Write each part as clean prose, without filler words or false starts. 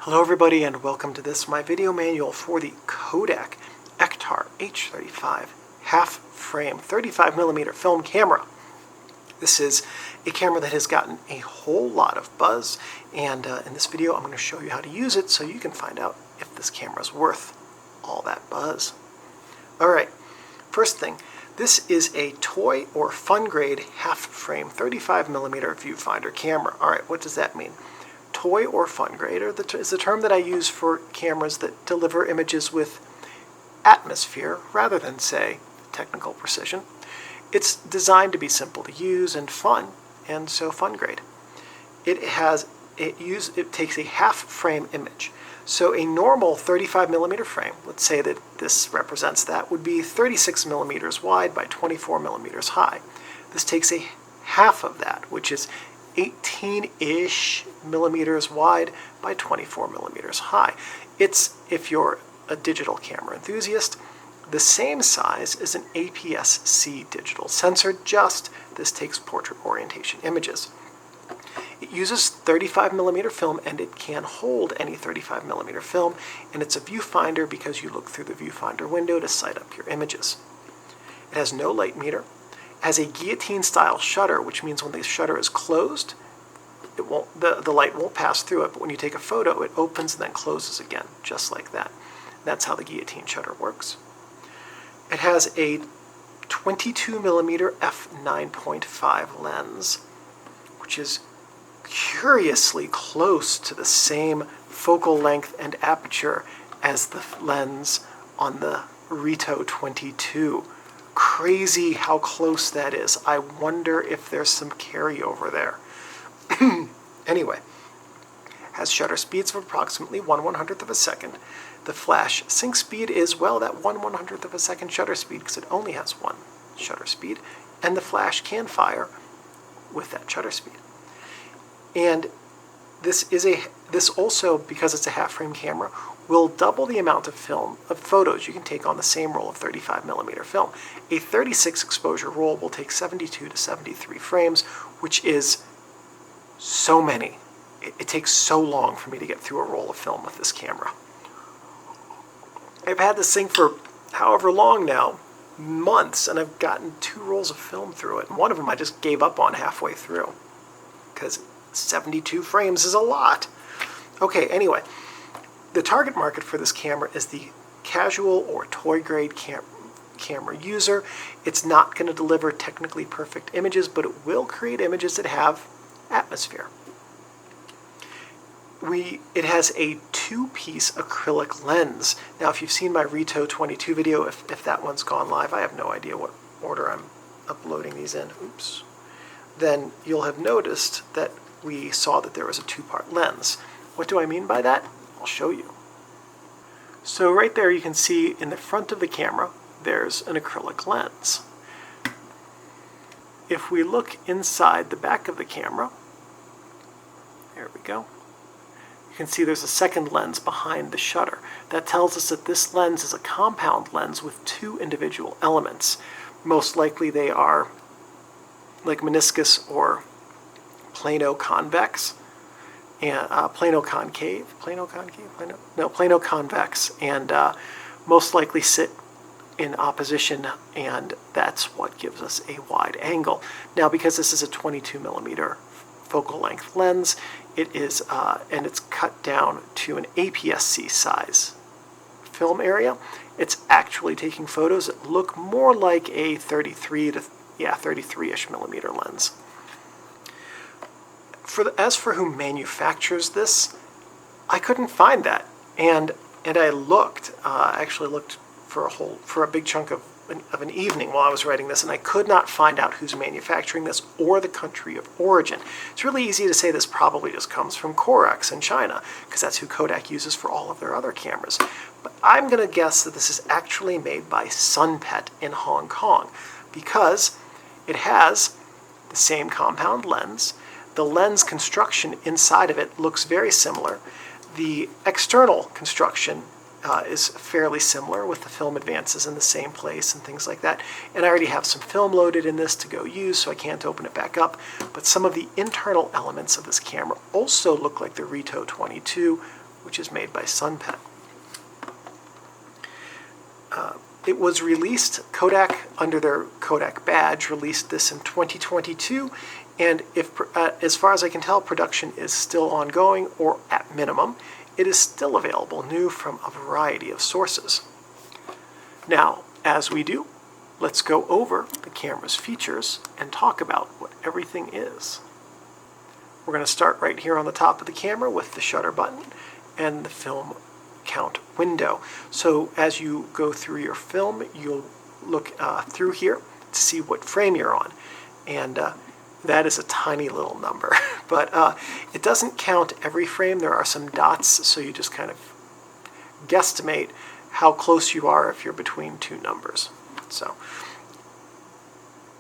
Hello everybody and welcome to this, my video manual for the Kodak Ektar H35 half-frame 35mm film camera. This is a camera that has gotten a whole lot of buzz, and in this video I'm going to show you how to use it so you can find out if this camera is worth all that buzz. Alright, first thing, this is a toy or fun grade half-frame 35mm viewfinder camera. Alright, what does that mean? Toy or fun grade is the term that I use for cameras that deliver images with atmosphere rather than, say, technical precision. It's designed to be simple to use and fun, and so fun grade. It takes a half frame image. So a normal 35mm frame, let's say that this represents that, would be 36mm wide by 24mm high. This takes a half of that, which is 18-ish millimeters wide by 24 millimeters high. It's, if you're a digital camera enthusiast, the same size as an APS-C digital sensor, just this takes portrait orientation images. It uses 35mm film, and it can hold any 35mm film, and it's a viewfinder because you look through the viewfinder window to sight up your images. It has no light meter. Has a guillotine-style shutter, which means when the shutter is closed, the light won't pass through it, but when you take a photo, it opens and then closes again, just like that. That's how the guillotine shutter works. It has a 22mm f9.5 lens, which is curiously close to the same focal length and aperture as the lens on the Rito 22. Crazy how close that is. I wonder if there's some carryover there. Anyway, has shutter speeds of approximately 1/100th of a second. The flash sync speed is, well, that 1/100th of a second shutter speed because it only has one shutter speed, and the flash can fire with that shutter speed. And this also, because it's a half-frame camera, will double the amount of photos you can take on the same roll of 35mm film. A 36 exposure roll will take 72 to 73 frames, which is so many. It takes so long for me to get through a roll of film with this camera. I've had this thing for however long now, months, and I've gotten 2 rolls of film through it. And one of them I just gave up on halfway through because 72 frames is a lot. Okay, anyway. The target market for this camera is the casual or toy grade camera user. It's not going to deliver technically perfect images, but it will create images that have atmosphere. It has a 2-piece acrylic lens. Now, if you've seen my Rito 22 video, if that one's gone live, I have no idea what order I'm uploading these in. Oops. Then you'll have noticed that we saw that there was a 2-part lens. What do I mean by that? I'll show you. So right there you can see in the front of the camera there's an acrylic lens. If we look inside the back of the camera, there we go, you can see there's a second lens behind the shutter. That tells us that this lens is a compound lens with 2 individual elements. Most likely they are like meniscus or plano convex. And plano convex, and most likely sit in opposition, and that's what gives us a wide angle. Now, because this is a 22mm focal length lens, it is, and it's cut down to an APS-C size film area, it's actually taking photos that look more like a 33-ish millimeter lens. As for who manufactures this, I couldn't find that, and I looked. Actually looked for a big chunk of an evening while I was writing this, and I could not find out who's manufacturing this or the country of origin. It's really easy to say this probably just comes from Kodak in China, because that's who Kodak uses for all of their other cameras. But I'm going to guess that this is actually made by Sunpet in Hong Kong, because it has the same compound lens. The lens construction inside of it looks very similar. The external construction is fairly similar, with the film advances in the same place and things like that. And I already have some film loaded in this to go use, so I can't open it back up. But some of the internal elements of this camera also look like the Rito 22, which is made by Sunpen. It was released, Kodak, under their Kodak badge, released this in 2022, and as far as I can tell, production is still ongoing, or at minimum, it is still available new from a variety of sources. Now, as we do, let's go over the camera's features and talk about what everything is. We're going to start right here on the top of the camera with the shutter button and the film count window. So as you go through your film, you'll look through here to see what frame you're on. And that is a tiny little number. But it doesn't count every frame. There are some dots, so you just kind of guesstimate how close you are if you're between two numbers. So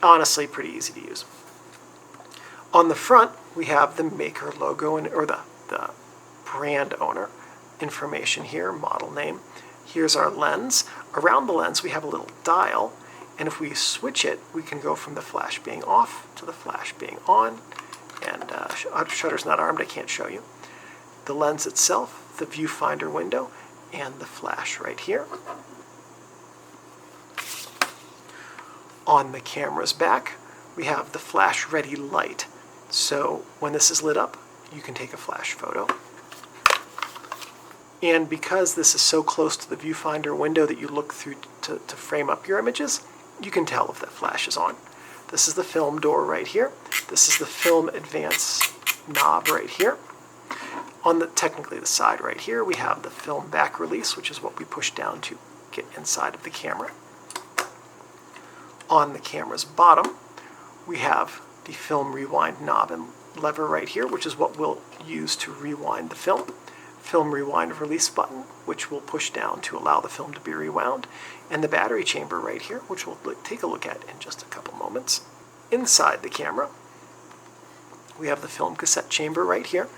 honestly, pretty easy to use. On the front, we have the maker logo or the brand owner information here, model name. Here's our lens. Around the lens, we have a little dial, and if we switch it, we can go from the flash being off to the flash being on, and shutter's not armed, I can't show you. The lens itself, the viewfinder window, and the flash right here. On the camera's back, we have the flash ready light. So when this is lit up, you can take a flash photo. And because this is so close to the viewfinder window that you look through to frame up your images, you can tell if that flash is on. This is the film door right here. This is the film advance knob right here. On technically the side right here, we have the film back release, which is what we push down to get inside of the camera. On the camera's bottom, we have the film rewind knob and lever right here, which is what we'll use to rewind the film. Film rewind release button, which we'll push down to allow the film to be rewound, and the battery chamber right here, which we'll take a look at in just a couple moments. Inside the camera, we have the film cassette chamber right here.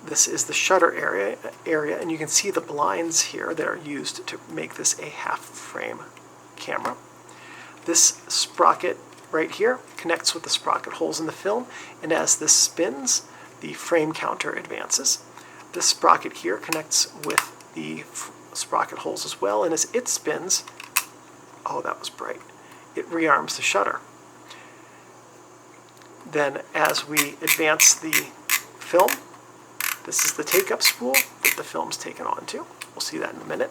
This is the shutter area, and you can see the blinds here that are used to make this a half-frame camera. This sprocket right here connects with the sprocket holes in the film, and as this spins, the frame counter advances. This sprocket here connects with the sprocket holes as well, and as it spins, oh, that was bright, it rearms the shutter. Then as we advance the film, this is the take-up spool that the film's taken onto. We'll see that in a minute.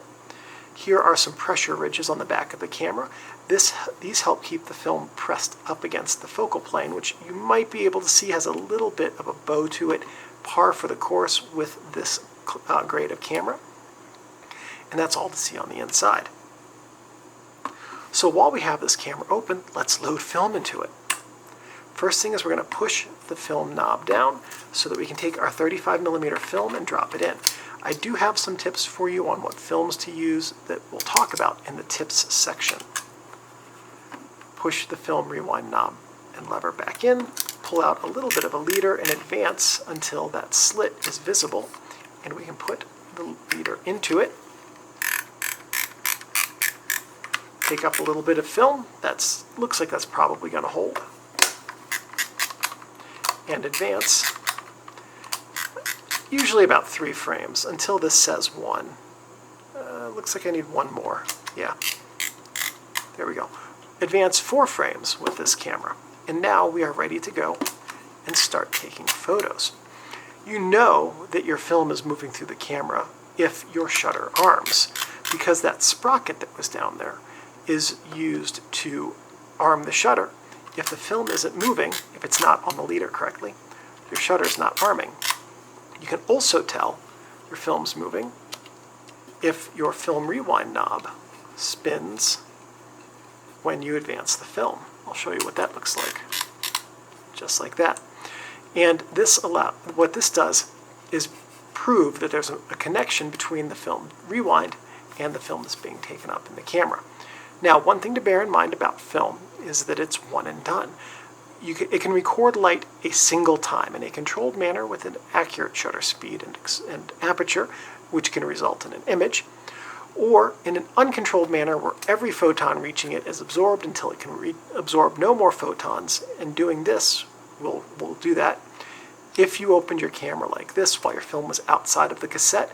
Here are some pressure ridges on the back of the camera. These help keep the film pressed up against the focal plane, which you might be able to see has a little bit of a bow to it, par for the course with this grade of camera. And that's all to see on the inside. So while we have this camera open, let's load film into it. First thing is we're going to push the film knob down so that we can take our 35mm film and drop it in. I do have some tips for you on what films to use that we'll talk about in the tips section. Push the film rewind knob and lever back in, pull out a little bit of a leader and advance until that slit is visible, and we can put the leader into it. Take up a little bit of film. Looks like that's probably going to hold. And advance. Usually about 3 frames until this says 1. Looks like I need 1 more. Yeah. There we go. Advance 4 frames with this camera. And now we are ready to go and start taking photos. You know that your film is moving through the camera if your shutter arms, because that sprocket that was down there is used to arm the shutter. If the film isn't moving, if it's not on the leader correctly, your shutter's not arming. You can also tell your film's moving if your film rewind knob spins when you advance the film. I'll show you what that looks like. Just like that. And what this does is prove that there's a connection between the film rewind and the film that's being taken up in the camera. Now, one thing to bear in mind about film is that it's one and done. It can record light a single time in a controlled manner with an accurate shutter speed and aperture, which can result in an image, or in an uncontrolled manner where every photon reaching it is absorbed until it can absorb no more photons, and doing this will do that. If you opened your camera like this while your film was outside of the cassette,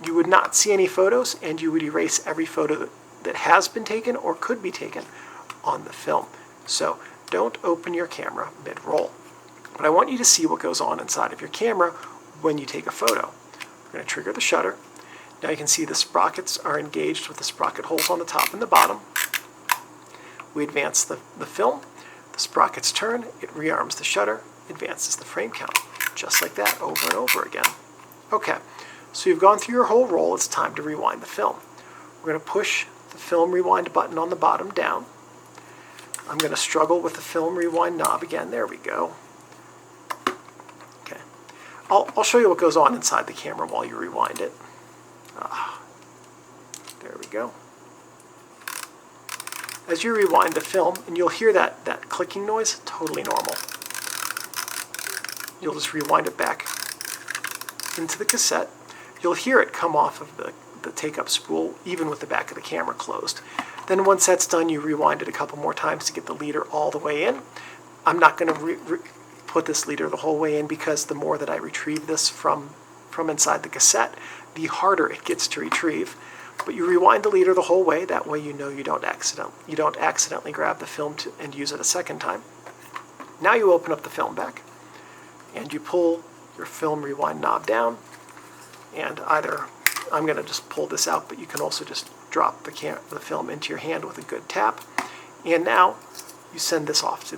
you would not see any photos, and you would erase every photo that has been taken or could be taken on the film. So don't open your camera mid-roll. But I want you to see what goes on inside of your camera when you take a photo. We're going to trigger the shutter. Now you can see the sprockets are engaged with the sprocket holes on the top and the bottom. We advance the film, the sprockets turn, it rearms the shutter, advances the frame count, just like that over and over again. Okay, so you've gone through your whole roll, it's time to rewind the film. We're going to push the film rewind button on the bottom down. I'm going to struggle with the film rewind knob again, there we go. Okay, I'll show you what goes on inside the camera while you rewind it. There we go. As you rewind the film, and you'll hear that clicking noise, totally normal. You'll just rewind it back into the cassette. You'll hear it come off of the take-up spool, even with the back of the camera closed. Then once that's done, you rewind it a couple more times to get the leader all the way in. I'm not going to put this leader the whole way in, because the more that I retrieve this from inside the cassette, the harder it gets to retrieve. But you rewind the leader the whole way, that way you know you don't accidentally grab the film and use it a second time. Now you open up the film back, and you pull your film rewind knob down, and either, I'm going to just pull this out, but you can also just drop the film into your hand with a good tap. And now you send this off to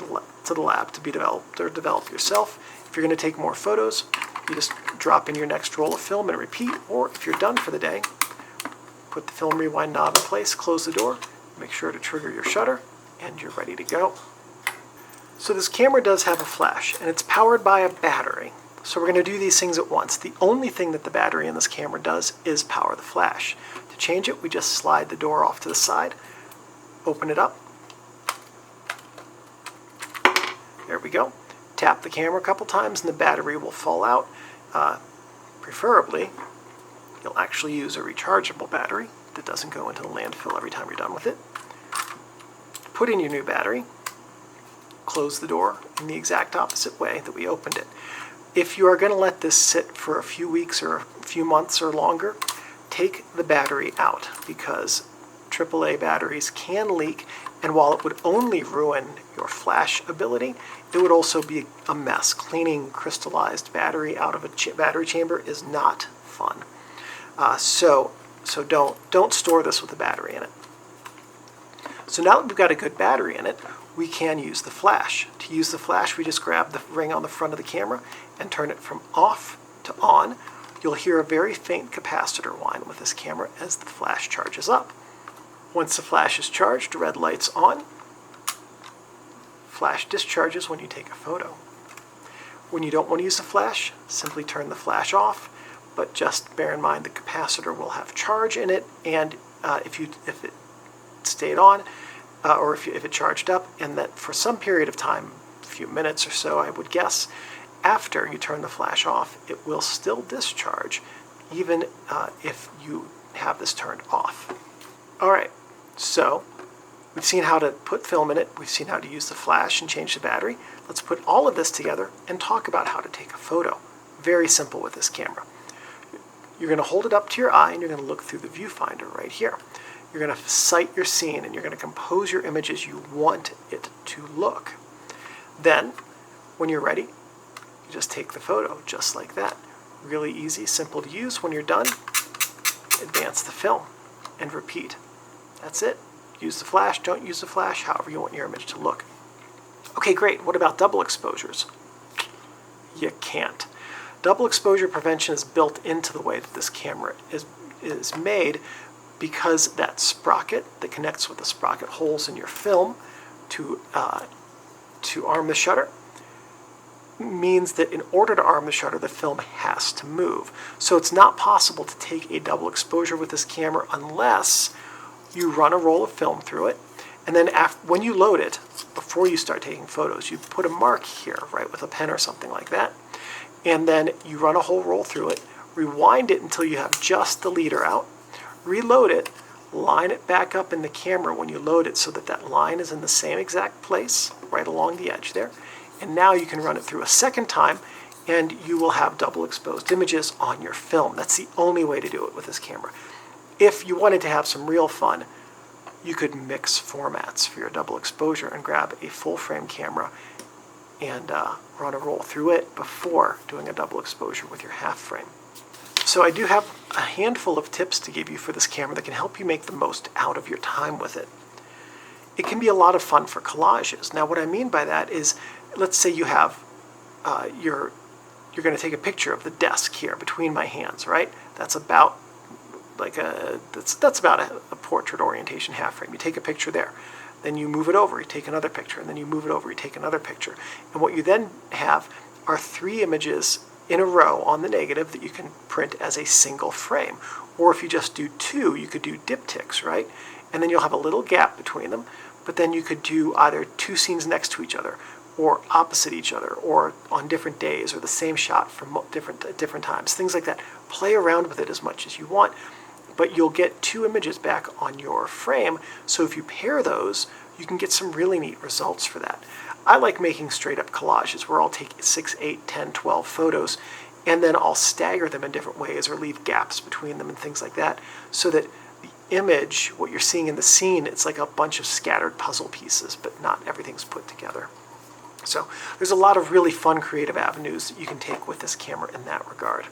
the lab to be developed or develop yourself. If you're going to take more photos, you just drop in your next roll of film and repeat, or if you're done for the day, put the film rewind knob in place, close the door, make sure to trigger your shutter, and you're ready to go. So this camera does have a flash, and it's powered by a battery. So we're going to do these things at once. The only thing that the battery in this camera does is power the flash. To change it, we just slide the door off to the side, open it up. There we go. Tap the camera a couple times and the battery will fall out. Preferably, you'll actually use a rechargeable battery that doesn't go into the landfill every time you're done with it. Put in your new battery, close the door in the exact opposite way that we opened it. If you are going to let this sit for a few weeks or a few months or longer, take the battery out, because AAA batteries can leak, and while it would only ruin your flash ability, it would also be a mess. Cleaning crystallized battery out of a battery chamber is not fun. So don't store this with a battery in it. So now that we've got a good battery in it, we can use the flash. To use the flash, we just grab the ring on the front of the camera and turn it from off to on. You'll hear a very faint capacitor whine with this camera as the flash charges up. Once the flash is charged, red light's on. Flash discharges when you take a photo. When you don't want to use the flash, simply turn the flash off, but just bear in mind the capacitor will have charge in it, and if it stayed on, or if it charged up, and that for some period of time, a few minutes or so I would guess, after you turn the flash off, it will still discharge, even if you have this turned off. Alright, so we've seen how to put film in it, we've seen how to use the flash and change the battery. Let's put all of this together and talk about how to take a photo. Very simple with this camera. You're going to hold it up to your eye and you're going to look through the viewfinder right here. You're going to sight your scene and you're going to compose your image as you want it to look. Then, when you're ready, you just take the photo just like that. Really easy, simple to use. When you're done, advance the film and repeat. That's it. Use the flash, don't use the flash, however you want your image to look. Okay, great. What about double exposures? You can't. Double exposure prevention is built into the way that this camera is made, because that sprocket that connects with the sprocket holes in your film to arm the shutter means that in order to arm the shutter, the film has to move. So it's not possible to take a double exposure with this camera unless you run a roll of film through it, and then when you load it, before you start taking photos, you put a mark here, right, with a pen or something like that, and then you run a whole roll through it, rewind it until you have just the leader out, reload it, line it back up in the camera when you load it so that that line is in the same exact place, right along the edge there, and now you can run it through a second time and you will have double exposed images on your film. That's the only way to do it with this camera. If you wanted to have some real fun, you could mix formats for your double exposure and grab a full frame camera and run a roll through it before doing a double exposure with your half frame. So I do have a handful of tips to give you for this camera that can help you make the most out of your time with it. It can be a lot of fun for collages. Now what I mean by that is, let's say you have, you're going to take a picture of the desk here between my hands, right? That's about like that's about a portrait orientation half frame. You take a picture there, then you move it over, you take another picture, and then you move it over, you take another picture. And what you then have are 3 images in a row on the negative that you can print as a single frame. Or if you just do 2, you could do diptychs, right? And then you'll have a little gap between them, but then you could do either 2 scenes next to each other, or opposite each other, or on different days, or the same shot from different times, things like that. Play around with it as much as you want, but you'll get 2 images back on your frame, so if you pair those, you can get some really neat results for that. I like making straight-up collages where I'll take 6, 8, 10, 12 photos, and then I'll stagger them in different ways or leave gaps between them and things like that, so that the image, what you're seeing in the scene, it's like a bunch of scattered puzzle pieces, but not everything's put together. So there's a lot of really fun creative avenues that you can take with this camera in that regard.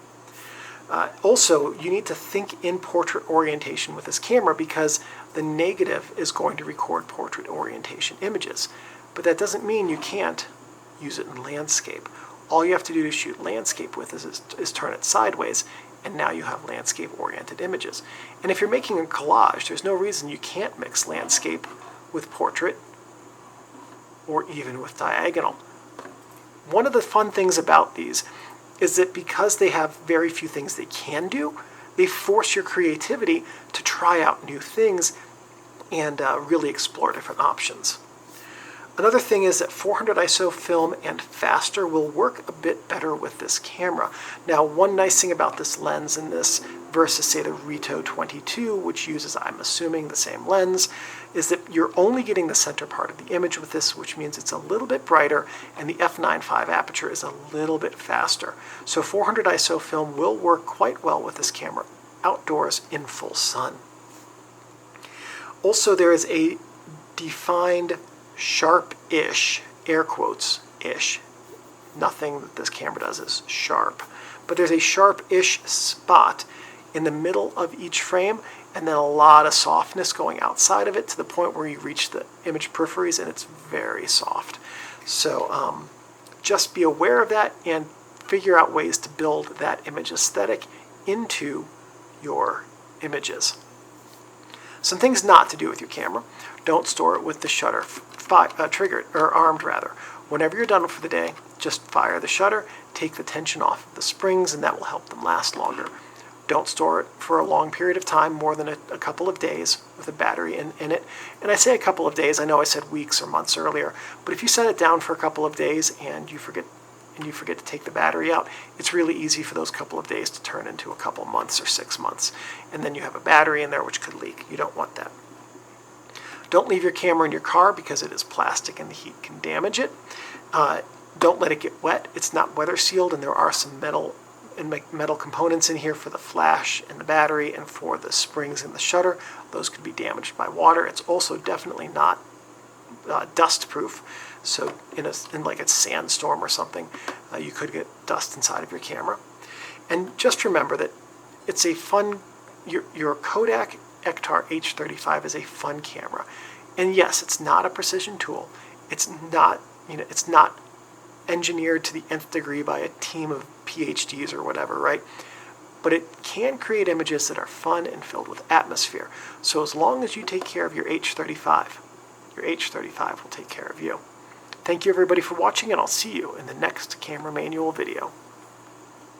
Also, you need to think in portrait orientation with this camera because the negative is going to record portrait orientation images. But that doesn't mean you can't use it in landscape. All you have to do to shoot landscape with is turn it sideways, and now you have landscape-oriented images. And if you're making a collage, there's no reason you can't mix landscape with portrait or even with diagonal. One of the fun things about these is that because they have very few things they can do, they force your creativity to try out new things and really explore different options. Another thing is that 400 ISO film and faster will work a bit better with this camera. Now, one nice thing about this lens and this versus, say, the Rito 22, which uses, I'm assuming, the same lens, is that you're only getting the center part of the image with this, which means it's a little bit brighter, and the f9.5 aperture is a little bit faster. So 400 ISO film will work quite well with this camera outdoors in full sun. Also, there is a defined sharp-ish, air quotes, ish. Nothing that this camera does is sharp. But there's a sharp-ish spot in the middle of each frame, and then a lot of softness going outside of it to the point where you reach the image peripheries and it's very soft. So just be aware of that and figure out ways to build that image aesthetic into your images. Some things not to do with your camera. Don't store it with the shutter triggered, or armed rather. Whenever you're done for the day, just fire the shutter, take the tension off of the springs, and that will help them last longer. Don't store it for a long period of time, more than a couple of days, with a battery in it. And I say a couple of days, I know I said weeks or months earlier, but if you set it down for a couple of days and you forget to take the battery out, it's really easy for those couple of days to turn into a couple months or 6 months. And then you have a battery in there which could leak. You don't want that. Don't leave your camera in your car because it is plastic and the heat can damage it. Don't let it get wet. It's not weather sealed, and there are some metal components in here for the flash and the battery and for the springs and the shutter. Those could be damaged by water. It's also definitely not dust proof. So in like a sandstorm or something, you could get dust inside of your camera. And just remember that it's a fun, your Kodak Ektar H35 is a fun camera. And yes, it's not a precision tool. It's not engineered to the nth degree by a team of PhDs or whatever, right? But it can create images that are fun and filled with atmosphere. So as long as you take care of your H35 will take care of you. Thank you everybody for watching, and I'll see you in the next camera manual video.